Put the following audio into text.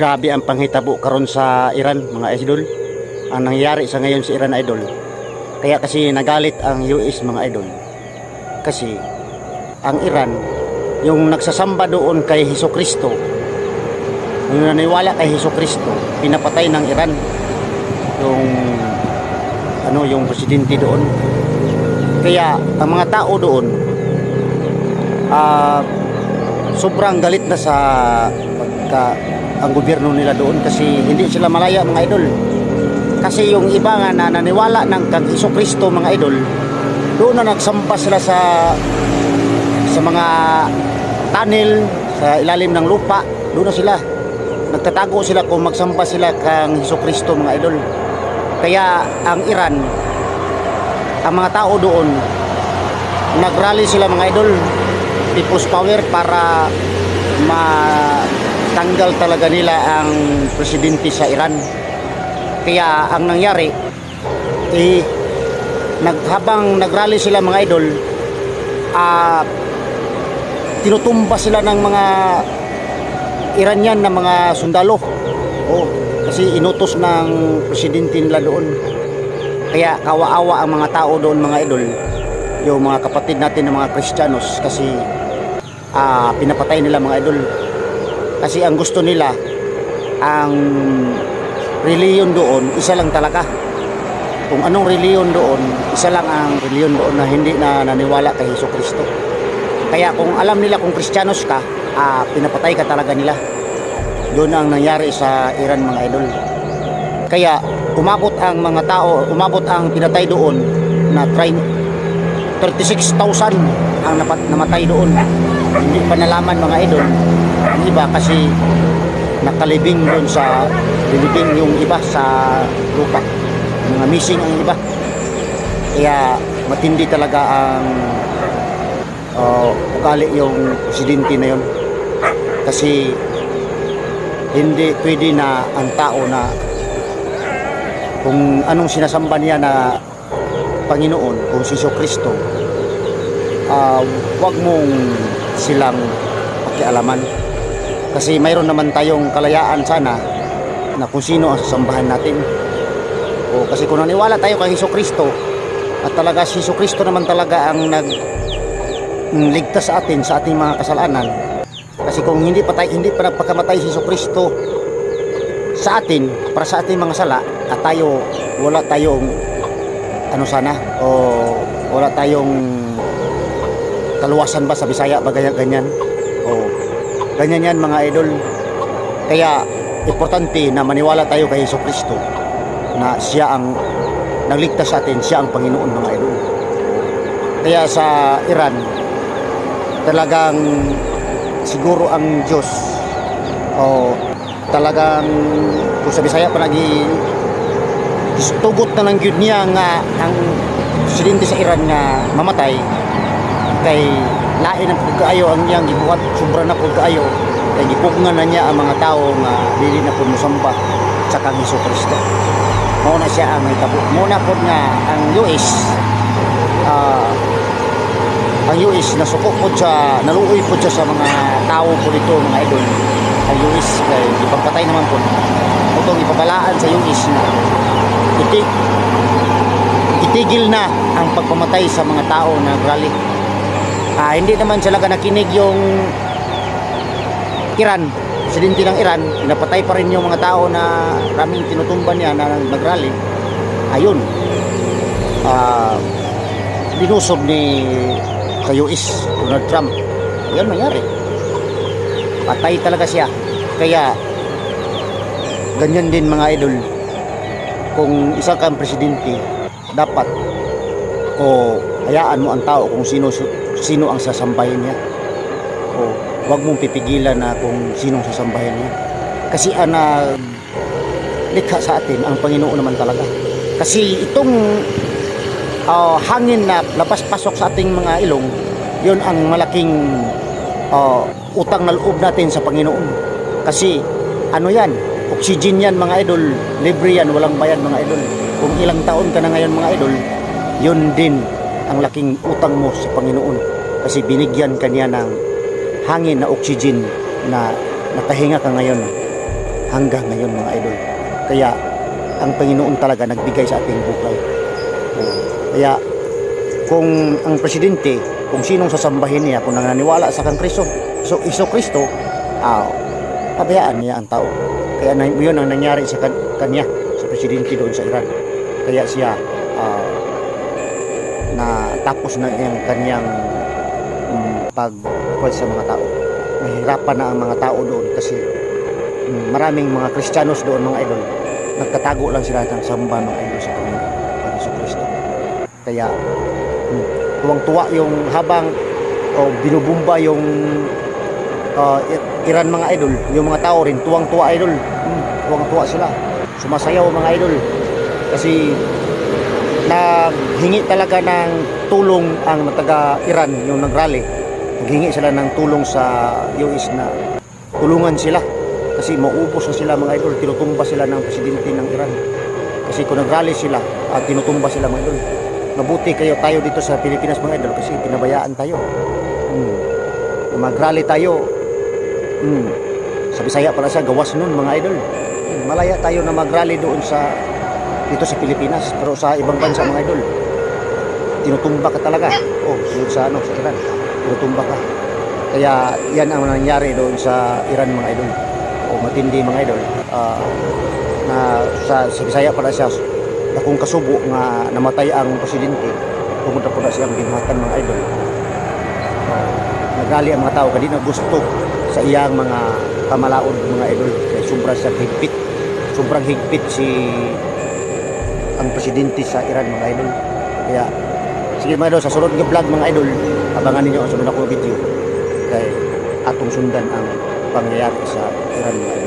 Grabe ang panghitabo karon sa Iran, mga idol. Ang nangyayari sa ngayon sa Iran, idol. Kaya kasi nagalit ang US, mga idol. Kasi ang Iran, yung nagsasamba doon kay Hesukristo, yung naniwala kay Hesukristo, pinapatay ng Iran yung presidente doon. Kaya ang mga tao doon sobrang galit na sa ang gobyerno nila doon, kasi hindi sila malaya, mga idol. Kasi yung iba nga na naniwala ng kang Hesukristo, mga idol, doon na nagsamba sila sa mga tunnel sa ilalim ng lupa. Doon na sila nagtatago sila kung magsamba sila kang Hesukristo, mga idol. Kaya ang Iran, ang mga tao doon, nagrally sila, mga idol, people's power, para matanggal talaga nila ang presidente sa Iran. Kaya ang nangyari, habang nagrally sila, mga idol, tinutumba sila ng mga Iranian na mga sundalo. Kasi inutos ng presidente nila doon. Kaya kawa-awa ang mga tao doon, mga idol, yung mga kapatid natin ng mga Kristiyanos, kasi pinapatay nila, mga idol. Kasi ang gusto nila, ang reliyon doon, isa lang talaga. Kung anong reliyon doon, isa lang ang reliyon doon na hindi na naniwala kay Hesukristo. Kaya kung alam nila kung Kristiyanos ka, pinapatay ka talaga nila. Doon ang nangyari sa Iran, mga idol. Kaya umabot ang mga tao, umabot ang pinatay doon na 36,000 ang namatay doon. Hindi pa nalaman, mga idol. Ang iba kasi nakalibing doon sa bilibing, yung iba sa lupa, mga missing ang iba. Kaya matindi talaga ang ugali yung presidente na yun. Kasi hindi pwede na ang tao na kung anong sinasamba niya na Panginoon, kung si Hesukristo, wag mong silang pakialaman. Kasi mayroon naman tayong kalayaan sana na kung sino ang sasambahan natin. Kasi kung naniwala tayo kay Hesukristo, at talaga si Hesukristo naman talaga ang ligtas sa atin sa ating mga kasalanan. Kasi kung hindi pa nagpakamatay si Hesukristo sa atin para sa ating mga sala, at wala tayong wala tayong kaluwasan ba sa Bisaya ba, ganyan. Ganyan yan, mga idol. Kaya importante na maniwala tayo kay Hesukristo, na siya ang nagligtas sa atin, siya ang Panginoon, mga idol. Kaya sa Iran, talagang siguro ang Diyos, talagang kung sa Bisaya pa tugot na ng Diyos niya nga ang presidente sa Iran nga mamatay, kay lain ang pagkaayo ang niyang gibuhat, sobra na pagkaayo, kay gipugnan na niya ang mga tao nga dili na po musamba sa kang Hesukristo. Mao na siya ang hitabo. Muna po nga ang US nasuko po siya, naluoy po siya sa mga tao po dito, mga idol. Ang US kay ipagpatay naman po. Itong ipabalaan sa US na itigil na ang pagpamatay sa mga tao na rally. Hindi naman sila nakinig yung Iran, presidente ng Iran, pinapatay pa rin yung mga tao na raming tinutumban niya na nag-rally. Ayun, binusob ni US Donald Trump. Yan nangyari, patay talaga siya. Kaya ganyan din, mga idol, kung isa kang presidente, dapat hayaan mo ang tao kung sino ang sasambahin niya. Wag mong pipigilan na kung sinong sasambahin niya. Kasi likha sa atin ang Panginoon naman talaga. Kasi itong hangin na labas-pasok sa ating mga ilong, yun ang malaking utang na loob natin sa Panginoon. Kasi yan, oxygen yan, mga idol, libre yan, walang bayad, mga idol. Kung ilang taon ka na ngayon, mga idol, yun din ang laking utang mo sa Panginoon. Kasi binigyan ka niya ng hangin na oxygen na nakahinga ka ngayon. hanggang ngayon mga idol. Kaya ang Panginoon talaga nagbigay sa ating buhay. Kaya kung ang presidente, kung sinong sasambahin niya, kung nanganiwala sa kang Kristo, Iso Kristo, pabayaan niya ang tao. Kaya yun ang nangyari sa kanya, sa presidente doon sa Iran. Kaya siya na tapos na yung kanyang pagkuha sa mga tao. Mahirapan na ang mga tao doon kasi maraming mga Kristiyanos doon mga idol, nagtatago lang sila ng samba ng idol sa Panginoon, ang Iso Kristo. Kaya tuwang-tuwa yung habang binubumba yung Iran mga idol, yung mga tao rin tuwang-tuwa idol. Tuwang-tuwa sila, sumasayaw mga idol kasi naghingi talaga ng tulong ang taga Iran, yung nagrally. Naghingi sila ng tulong sa US na tulungan sila kasi maubos na sila mga idol. Tinutumba sila ng presidente ng Iran kasi kung nagrally sila at tinutumba sila mga idol. Mabuti kayo tayo dito sa Pilipinas mga idol kasi pinabayaan tayo. Magrally tayo. Sa Bisaya pala siya, gawas nun mga idol. Malaya tayo na magrally doon dito sa Pilipinas, pero sa ibang bansa mga idol, tinutumba ka talaga. Doon sa Iran, tinutumba ka. Kaya yan ang nangyari doon sa Iran mga idol. Matindi mga idol. Na sa Bisaya pala siya, na kung kasubo nga namatay ang presidente, pumunta po na siyang binhatan mga idol. Nagali ang mga tao kasi na gusto sa iyang mga kamalaod mga idol. Kaya sobrang higpit ang presidente sa Iran mga idol. Kaya sige mga idol, sa sunod ng vlog mga idol, abangan ninyo ang sunod akong video kay atong sundan ang pangyayari sa Iran mga idol.